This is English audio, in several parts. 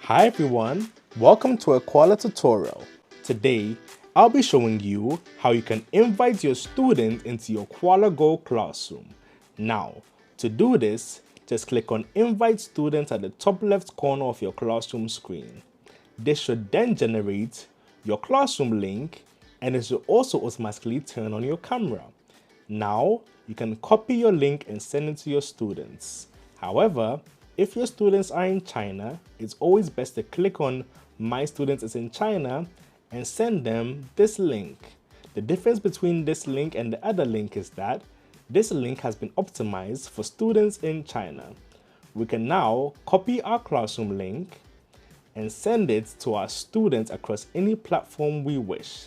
Hi everyone, welcome to a Koala tutorial. Today, I'll be showing you how you can invite your student into your Koala Go classroom. Now, to do this, just click on Invite Students at the top left corner of your classroom screen. This should then generate your classroom link and it should also automatically turn on your camera. Now, you can copy your link and send it to your students. However, if your students are in China, it's always best to click on My Students is in China and send them this link. The difference between this link and the other link is that this link has been optimized for students in China. We can now copy our classroom link and send it to our students across any platform we wish.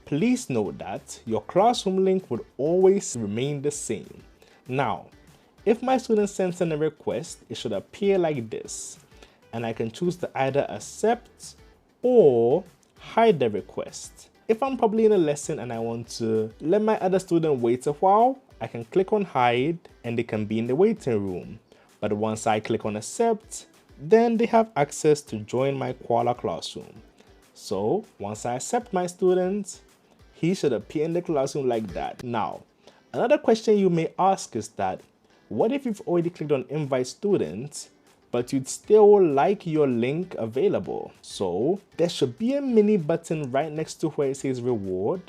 Please note that your classroom link would always remain the same. Now, if my student sends in a request, it should appear like this, and I can choose to either accept or hide the request. If I'm probably in a lesson and I want to let my other student wait a while, I can click on hide and they can be in the waiting room. But once I click on accept, then they have access to join my Koala classroom. So once I accept my student, he should appear in the classroom like that. Now, another question you may ask is that, what if you've already clicked on invite students, but you'd still like your link available? So there should be a mini button right next to where it says reward,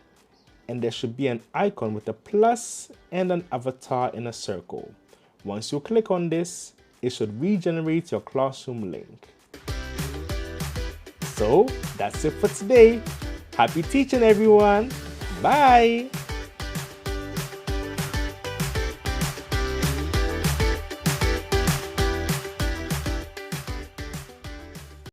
and there should be an icon with a plus and an avatar in a circle. Once you click on this, it should regenerate your classroom link. So that's it for today. Happy teaching everyone. Bye.